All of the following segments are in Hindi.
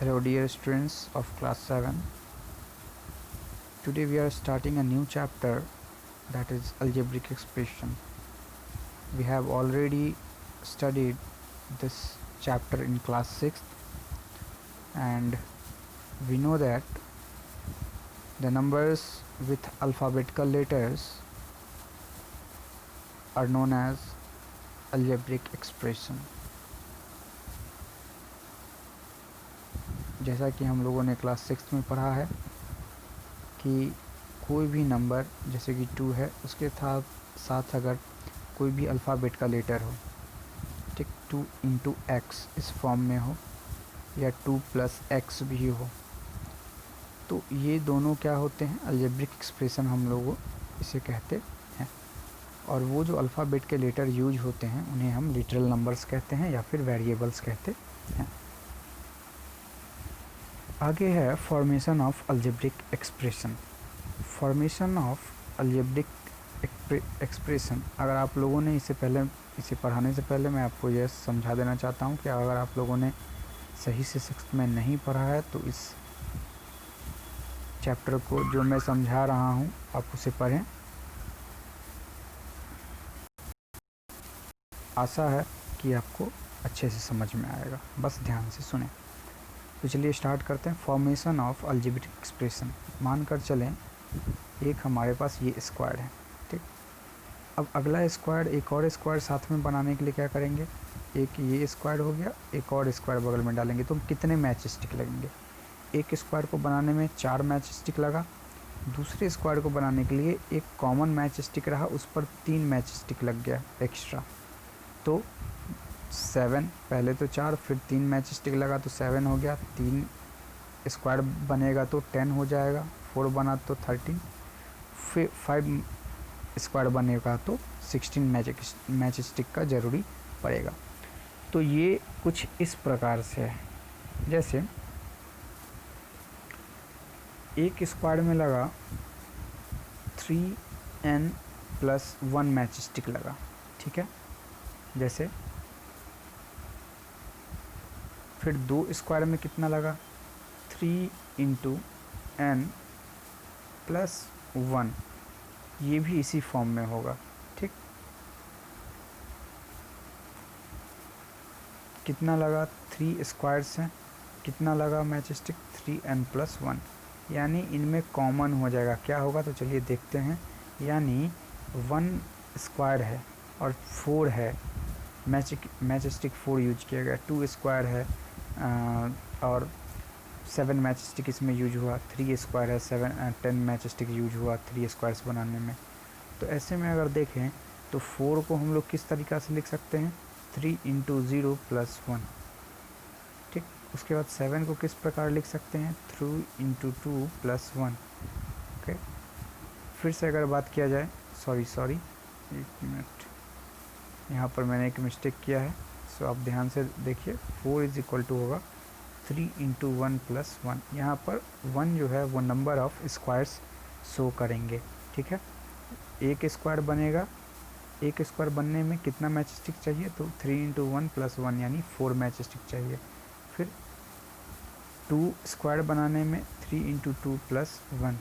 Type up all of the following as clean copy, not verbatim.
Hello dear students of class 7. Today we are starting a new chapter, that is algebraic expression. We have already studied this chapter in class 6 and we know that the numbers with alphabetical letters are known as algebraic expression. जैसा कि हम लोगों ने क्लास 6 में पढ़ा है कि कोई भी नंबर जैसे कि 2 है, उसके साथ अगर कोई भी अल्फ़ाबेट का लेटर हो, ठीक, 2 इंटू एक्स इस फॉर्म में हो या 2 प्लस एक्स भी हो, तो ये दोनों क्या होते हैं, अलजेब्रिक एक्सप्रेशन हम लोग इसे कहते हैं। और वो जो अल्फ़ाबेट के लेटर यूज होते हैं उन्हें हम लिटरल नंबर्स कहते हैं या फिर वेरिएबल्स कहते हैं। आगे है formation of algebraic expression. Formation of algebraic expression, अगर आप लोगों ने इसे पढ़ाने से पहले मैं आपको यह समझा देना चाहता हूँ कि अगर आप लोगों ने सही से 6th में नहीं पढ़ा है तो इस चैप्टर को जो मैं समझा रहा हूँ आप उसे पढ़ें। आशा है कि आपको अच्छे से समझ में आएगा, बस ध्यान से सुने। तो चलिए स्टार्ट करते हैं। Formation of algebraic expression. मानकर चलें एक हमारे पास ये स्क्वायर है, ठीक। अब अगला स्क्वायर, एक और स्क्वायर साथ में बनाने के लिए क्या करेंगे, एक ये स्क्वायर हो गया, एक और स्क्वायर बगल में डालेंगे तो कितने मैच स्टिक लगेंगे। एक स्क्वायर को बनाने में 4 मैच स्टिक लगा, दूसरे स्क्वायर को बनाने के लिए एक कॉमन मैच स्टिक रहा, उस पर 3 मैच स्टिक लग गया एक्स्ट्रा, तो 7, पहले तो 4 फिर 3 मैच स्टिक लगा तो 7 हो गया, 3 स्क्वायर बनेगा तो 10 हो जाएगा, 4 बना तो 13, फिर 5 स्क्वायर बनेगा तो 16 मैच स्टिक का ज़रूरी पड़ेगा। तो ये कुछ इस प्रकार से है, जैसे एक स्क्वायर में लगा 3n प्लस 1 मैच स्टिक लगा, ठीक है। जैसे फिर 2 स्क्वायर में कितना लगा, 3 इंटू n प्लस 1, ये भी इसी फॉर्म में होगा, ठीक। कितना लगा, 3 स्क्वायर्स हैं, कितना लगा मैच स्टिक, 3n प्लस 1, यानी इनमें कॉमन हो जाएगा। क्या होगा तो चलिए देखते हैं। यानी 1 स्क्वायर है और 4 है, मैच स्टिक 4 यूज किया गया, 2 स्क्वायर है और 7 मैच स्टिक इसमें यूज हुआ, 3 स्क्वायर है, 10 मैच स्टिक यूज हुआ 3 स्क्वायर्स बनाने में। तो ऐसे में अगर देखें तो 4 को हम लोग किस तरीक़ा से लिख सकते हैं, 3 इंटू 0 प्लस 1, ठीक। उसके बाद 7 को किस प्रकार लिख सकते हैं, 3 इंटू 2 प्लस 1, ओके। फिर से अगर बात किया जाए, सॉरी एक मिनट, यहाँ पर मैंने एक मिस्टेक किया है, सो आप ध्यान से देखिए। 4 इज इक्वल टू होगा 3 इंटू 1 प्लस 1, यहाँ पर 1 जो है वो नंबर ऑफ स्क्वायर्स शो करेंगे, ठीक है। एक स्क्वायर बनेगा, एक स्क्वायर बनने में कितना मैच स्टिक चाहिए, तो 3 इंटू 1 प्लस 1 यानी 4 मैच स्टिक चाहिए। फिर 2 स्क्वायर बनाने में 3 इंटू 2 प्लस 1,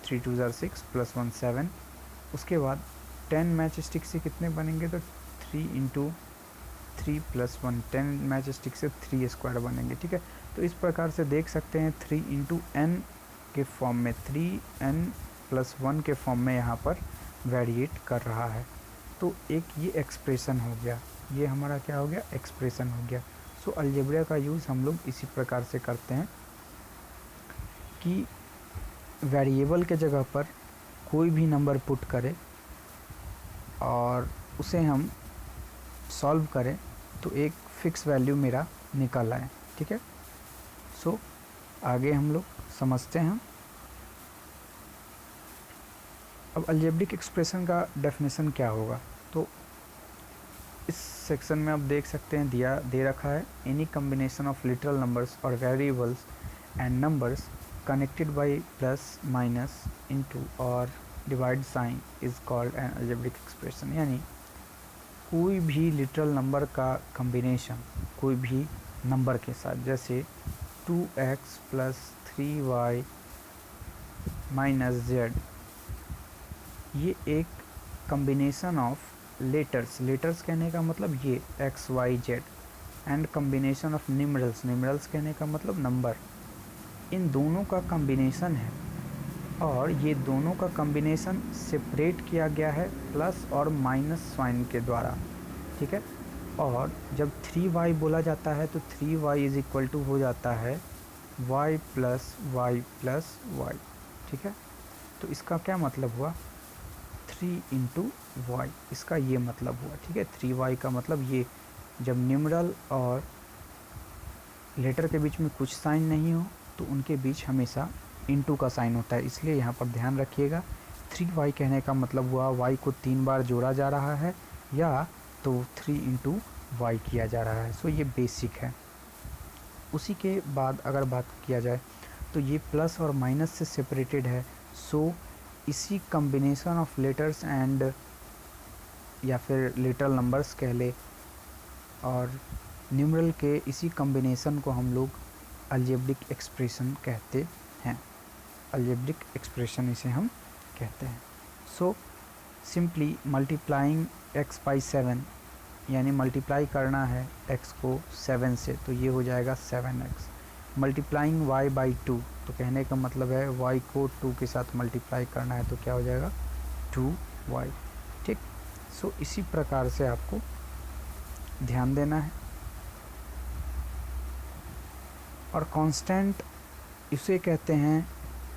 3 2 ज़ार 6 प्लस 1 7। उसके बाद 10 मैच स्टिक से कितने बनेंगे, तो 3 इंटू 3 प्लस 1, 10 मैच स्टिक से 3 स्क्वायर बनेंगे, ठीक है। तो इस प्रकार से देख सकते हैं 3 इंटू n के फॉर्म में, 3n प्लस 1 के फॉर्म में यहाँ पर वेरिएट कर रहा है। तो एक ये एक्सप्रेशन हो गया, ये हमारा क्या हो गया, एक्सप्रेशन हो गया। सो अलजेब्रा का यूज़ हम लोग इसी प्रकार से करते हैं कि वेरिएबल के जगह पर कोई भी नंबर पुट करें और उसे हम सॉल्व करें तो एक फ़िक्स वैल्यू मेरा निकल आए, ठीक है। सो आगे हम लोग समझते हैं। अब अलजेब्रिक एक्सप्रेशन का डेफिनेशन क्या होगा, तो इस सेक्शन में आप देख सकते हैं दे रखा है, any combination of literal numbers और variables and numbers connected by plus minus into और divide sign is called an algebraic expression. यानी कोई भी लिटरल नंबर का कम्बिनेशन, कोई भी नंबर के साथ, जैसे 2x plus 3y minus z, ये एक कम्बिनेशन ऑफ लेटर्स, लेटर्स कहने का मतलब ये x y z, and combination of numerals, numerals कहने का मतलब नंबर, इन दोनों का कम्बिनेशन है। और ये दोनों का कम्बिनेशन सेपरेट किया गया है प्लस और माइनस साइन के द्वारा, ठीक है। और जब 3y बोला जाता है तो 3y इज इक्वल टू हो जाता है y plus y plus y, ठीक है। तो इसका क्या मतलब हुआ, 3 इंटू वाई, इसका ये मतलब हुआ, ठीक है। 3y का मतलब ये, जब न्यूमरल और लेटर के बीच में कुछ साइन नहीं हो तो उनके बीच हमेशा इंटू का साइन होता है, इसलिए यहाँ पर ध्यान रखिएगा। 3y कहने का मतलब हुआ y को 3 बार जोड़ा जा रहा है या तो 3 इंटू वाई किया जा रहा है। सो ये बेसिक है। उसी के बाद अगर बात किया जाए तो ये प्लस और माइनस से सेपरेटेड है। सो इसी कम्बिनेशन ऑफ लेटर्स एंड या फिर लिटरल नंबर्स कह ले और न्यूमरल के इसी कम्बिनेशन को हम लोग अलजेब्रिक एक्सप्रेशन कहते हैं। अलजेब्रिक एक्सप्रेशन इसे हम कहते हैं। So simply multiplying x by 7, यानी मल्टीप्लाई करना है x को 7 से, तो ये हो जाएगा 7x। मल्टीप्लाइंग y बाई 2, तो कहने का मतलब है y को 2 के साथ मल्टीप्लाई करना है, तो क्या हो जाएगा 2y, ठीक। सो इसी प्रकार से आपको ध्यान देना है। और कांस्टेंट इसे कहते हैं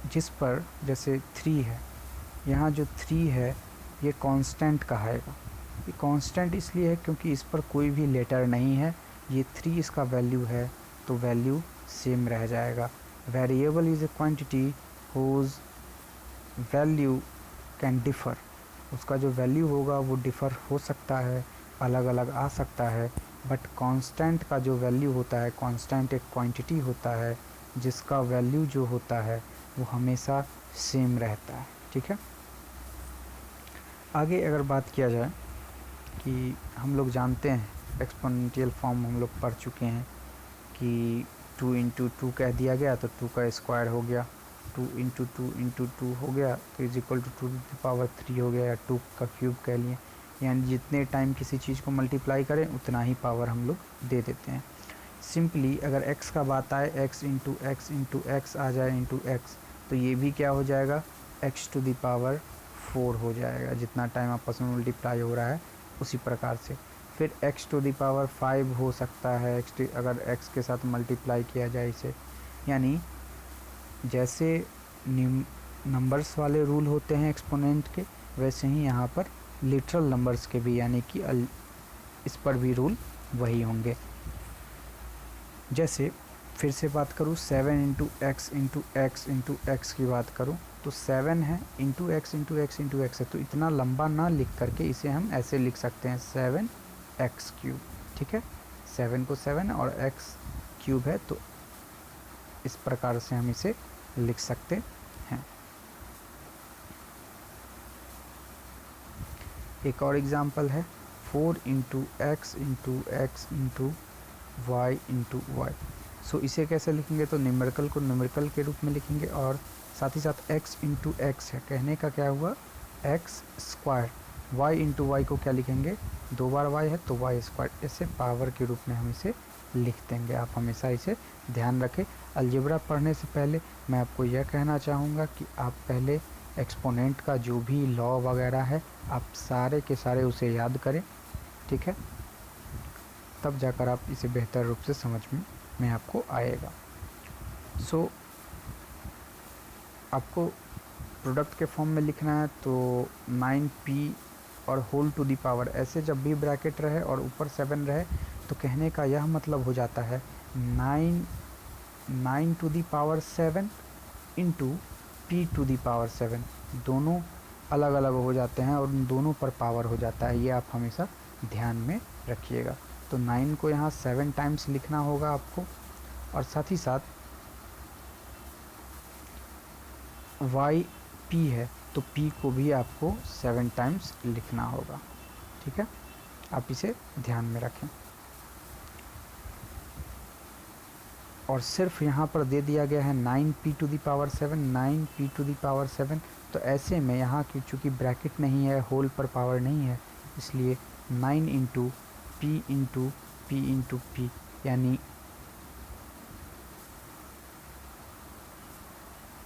जिस पर, जैसे 3 है, यहाँ जो 3 है ये कांस्टेंट कहाएगा। ये कांस्टेंट इसलिए है क्योंकि इस पर कोई भी लेटर नहीं है, ये 3 इसका वैल्यू है तो वैल्यू सेम रह जाएगा। Variable is a quantity whose value can differ, उसका जो वैल्यू होगा वो डिफ़र हो सकता है, अलग अलग आ सकता है, बट कांस्टेंट का जो वैल्यू होता है, कांस्टेंट एक क्वांटिटी होता है जिसका वैल्यू जो होता है वो हमेशा सेम रहता है, ठीक है। आगे अगर बात किया जाए कि हम लोग जानते हैं एक्सपोनेंशियल फॉर्म हम लोग पढ़ चुके हैं कि 2 इंटू 2 कह दिया गया तो 2 का स्क्वायर हो गया, 2 इंटू 2 इंटू 2 हो गया तो इज इक्वल टू 2 की पावर 3 हो गया, या 2 का क्यूब कह लिए, यानी जितने टाइम किसी चीज़ को मल्टीप्लाई करें उतना ही पावर हम लोग दे देते हैं। सिंपली अगर x का बात आए, x इंटू एक्स आ जाए इंटू x, तो ये भी क्या हो जाएगा x टू द पावर 4 हो जाएगा, जितना टाइम आपस में मल्टीप्लाई हो रहा है उसी प्रकार से। फिर x टू द पावर 5 हो सकता है, अगर x के साथ मल्टीप्लाई किया जाए इसे, यानी जैसे नंबर्स वाले रूल होते हैं एक्सपोनेंट के, वैसे ही यहाँ पर लिटरल नंबर्स के भी, यानी कि इस पर भी रूल वही होंगे। जैसे फिर से बात करूँ 7 इंटू एक्स की बात करूँ तो 7 है इंटू एक्स है, तो इतना लंबा ना लिख करके इसे हम ऐसे लिख सकते हैं 7x क्यूब, ठीक है। 7 को 7 और x क्यूब है तो इस प्रकार से हम इसे लिख सकते हैं। एक और एग्जांपल है 4 into x into y into y. So इसे कैसे लिखेंगे, तो न्यूमेरिकल को न्यूमेरिकल के रूप में लिखेंगे और साथ ही साथ x इंटू एक्स है, कहने का क्या हुआ x square, y into y को क्या लिखेंगे, 2 बार y है तो y स्क्वायर, ऐसे पावर के रूप में हम इसे लिख देंगे। आप हमेशा इसे ध्यान रखें। अलजेब्रा पढ़ने से पहले मैं आपको यह कहना चाहूँगा कि आप पहले एक्सपोनेंट का जो भी लॉ वगैरह है आप सारे के सारे उसे याद करें, ठीक है, तब जाकर आप इसे बेहतर रूप से समझ में आपको आएगा। सो आपको प्रोडक्ट के फॉर्म में लिखना है तो 9p और होल टू दी पावर, ऐसे जब भी ब्रैकेट रहे और ऊपर 7 रहे तो कहने का यह मतलब हो जाता है 9 to the power 7 into p to the power 7, दोनों अलग अलग हो जाते हैं और उन दोनों पर पावर हो जाता है, ये आप हमेशा ध्यान में रखिएगा। तो 9 को यहाँ 7 टाइम्स लिखना होगा आपको, और साथ ही साथ वाई p है तो p को भी आपको 7 टाइम्स लिखना होगा, ठीक है, आप इसे ध्यान में रखें। और सिर्फ यहाँ पर दे दिया गया है 9p to the power 7, 9p to the power 7। तो ऐसे में यहाँ की चूँकि ब्रैकेट नहीं है, होल पर पावर नहीं है, इसलिए 9 इंटू p यानी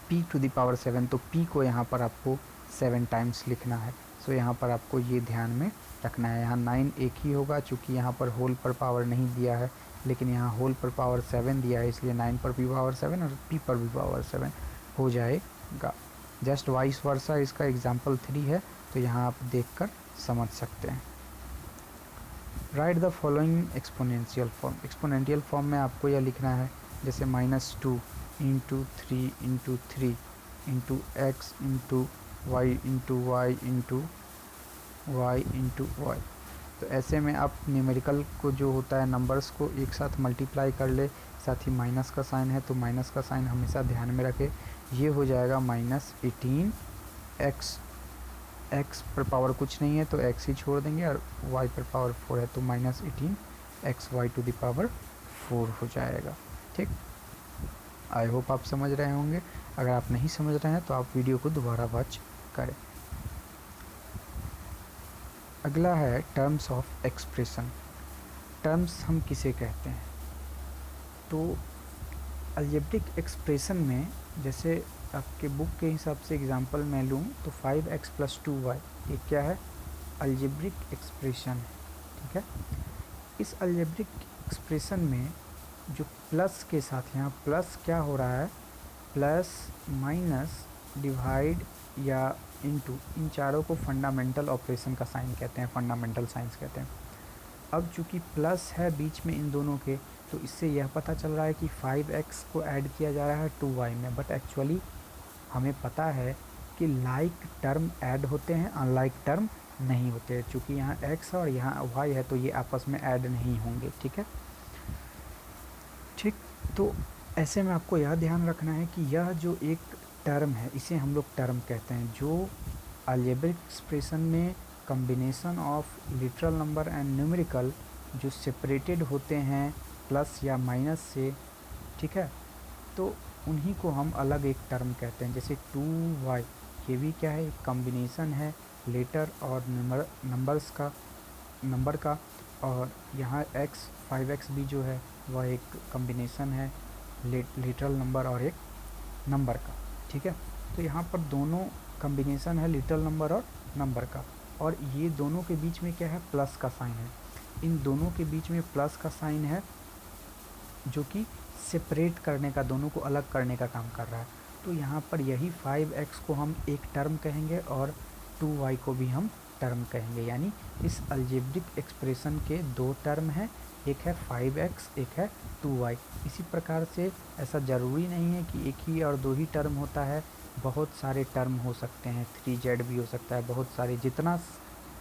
p टू दी पावर 7। तो p को यहाँ पर आपको 7 टाइम्स लिखना है। सो यहाँ पर आपको ये ध्यान में रखना है। यहाँ 9 एक ही होगा, चूँकि यहाँ पर होल पर पावर नहीं दिया है, लेकिन यहाँ होल पर पावर 7 दिया है, इसलिए 9 पर भी पावर 7 और p पर भी पावर 7 हो जाएगा। जस्ट वाइस वर्सा इसका एग्जाम्पल 3 है, तो यहाँ आप देखकर समझ सकते हैं। Right the following exponential form. Exponential form में आपको यह लिखना है, जैसे -2 into 3 into 3 into x into y into y into y into y. तो ऐसे में आप न्यूमेरिकल को जो होता है नंबर्स को एक साथ मल्टीप्लाई कर ले, साथ ही माइनस का साइन है तो माइनस का साइन हमेशा ध्यान में रखें। ये हो जाएगा -18 एक्स, एक्स पर पावर कुछ नहीं है तो एक्स ही छोड़ देंगे, और वाई पर पावर 4 है तो -18 x y to the power 4 हो जाएगा। ठीक, आई होप आप समझ रहे होंगे। अगर आप नहीं समझ रहे हैं तो आप वीडियो को दोबारा वॉच करें। अगला है टर्म्स ऑफ एक्सप्रेशन। टर्म्स हम किसे कहते हैं? तो अलजेब्रिक एक्सप्रेशन में, जैसे आपके बुक के हिसाब से एग्जांपल मैं लूँ तो 5x + 2y ये क्या है? अलजेब्रिक एक्सप्रेशन है। ठीक है, इस अलजेब्रिक एक्सप्रेशन में जो प्लस के साथ, यहाँ प्लस क्या हो रहा है, प्लस माइनस डिवाइड या इनटू, इन चारों को फंडामेंटल ऑपरेशन का साइन कहते हैं, फंडामेंटल साइंस कहते हैं। अब चूँकि प्लस है बीच में इन दोनों के, तो इससे यह पता चल रहा है कि 5x को ऐड किया जा रहा है 2y में, बट एक्चुअली हमें पता है कि लाइक टर्म ऐड होते हैं, अनलाइक टर्म नहीं होते। चूँकि यहाँ x है और यहाँ y है तो ये आपस में ऐड नहीं होंगे। ठीक है, ठीक। तो ऐसे में आपको यह ध्यान रखना है कि यह जो एक टर्म है इसे हम लोग टर्म कहते हैं, जो अलजेब्रिक एक्सप्रेशन में combination of literal number and numerical जो सेपरेटेड होते हैं प्लस या माइनस से, ठीक है, तो उन्हीं को हम अलग एक टर्म कहते हैं। जैसे 2y, ये भी क्या है, एक कॉम्बिनेशन है लेटर और नंबर का, और यहाँ x 5x भी जो है वह एक कॉम्बिनेशन है लिटरल नंबर और एक नंबर का। ठीक है, तो यहाँ पर दोनों कॉम्बिनेशन है लिटरल नंबर और नंबर का, और ये दोनों के बीच में क्या है, प्लस का साइन है। इन दोनों के बीच में प्लस का साइन है जो कि सेपरेट करने का, दोनों को अलग करने का काम कर रहा है। तो यहाँ पर यही 5x को हम एक टर्म कहेंगे और 2y को भी हम टर्म कहेंगे। यानी इस अलजेब्रिक एक्सप्रेशन के दो टर्म हैं, एक है 5x, एक है 2y। इसी प्रकार से ऐसा ज़रूरी नहीं है कि एक ही और दो ही टर्म होता है, बहुत सारे टर्म हो सकते हैं, 3z भी हो सकता है, बहुत सारे। जितना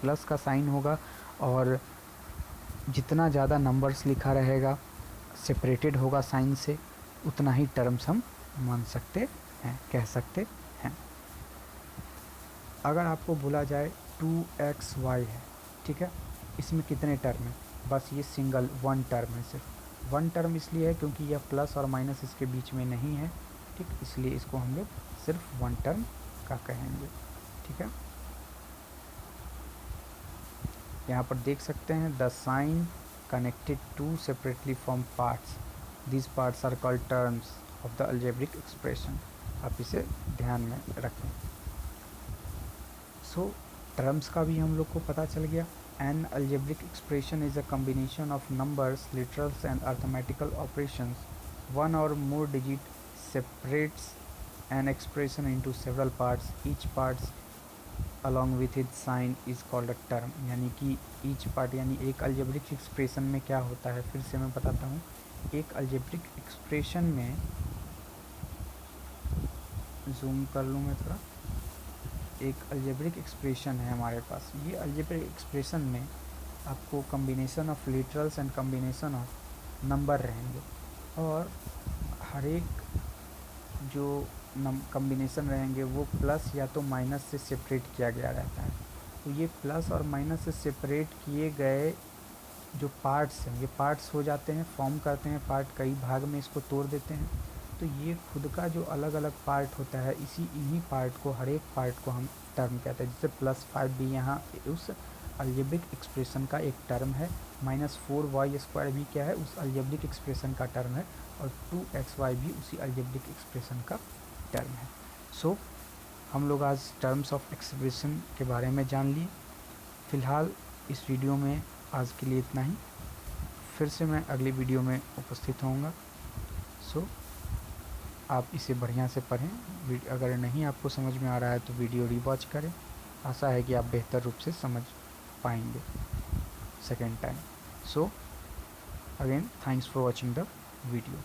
प्लस का साइन होगा और जितना ज़्यादा नंबर्स लिखा रहेगा, सेपरेटेड होगा साइन से, उतना ही टर्म्स हम मान सकते हैं, कह सकते हैं। अगर आपको बोला जाए 2xy है, ठीक है, इसमें कितने टर्म हैं? बस ये सिंगल वन टर्म है, सिर्फ वन टर्म इसलिए है क्योंकि यह प्लस और माइनस इसके बीच में नहीं है। ठीक, इसलिए इसको हम लोग सिर्फ वन टर्म का कहेंगे। ठीक है, यहाँ पर देख सकते हैं the sign connected two separately formed parts. These parts are called terms of the algebraic expression. आप इसे ध्यान में रखें। So terms का भी हम लोग को पता चल गया। An algebraic expression is a combination of numbers, literals and arithmetical operations. One or more digit separates an expression into several parts. Each parts along with it sign is called a term. यानी कि ईच पार्ट, यानी एक अलजेब्रिक एक्सप्रेशन में क्या होता है, फिर से मैं बताता हूँ। एक अलजेब्रिक एक्सप्रेशन में, जूम कर लूँ मैं थोड़ा, एक अलजेब्रिक एक्सप्रेशन है हमारे पास। ये अलजेब्रिक एक्सप्रेशन में आपको combination of literals and combination of number रहेंगे, और हर एक जो कॉम्बिनेशन रहेंगे वो प्लस या तो माइनस से सेपरेट किया गया रहता है। तो ये प्लस और माइनस से सेपरेट किए गए जो पार्ट्स हैं ये पार्ट्स हो जाते हैं, फॉर्म करते हैं पार्ट, कई भाग में इसको तोड़ देते हैं। तो ये खुद का जो अलग अलग पार्ट होता है, इन्हीं पार्ट को, हर एक पार्ट को हम टर्म कहते हैं। जैसे +5 भी यहाँ उस अलजेब्रिक एक्सप्रेशन का एक टर्म है, -4y² भी क्या है, उस अलजेब्रिक एक्सप्रेशन का टर्म है, और 2xy भी उसी अलजेब्रिक एक्सप्रेशन का टर्म है। सो हम लोग आज टर्म्स ऑफ एक्सप्रेशन के बारे में जान लिए। फ़िलहाल इस वीडियो में आज के लिए इतना ही। फिर से मैं अगली वीडियो में उपस्थित होऊंगा। सो आप इसे बढ़िया से पढ़ें। अगर नहीं आपको समझ में आ रहा है तो वीडियो रीवॉच करें। आशा है कि आप बेहतर रूप से समझ पाएंगे second time. So again thanks for watching the video.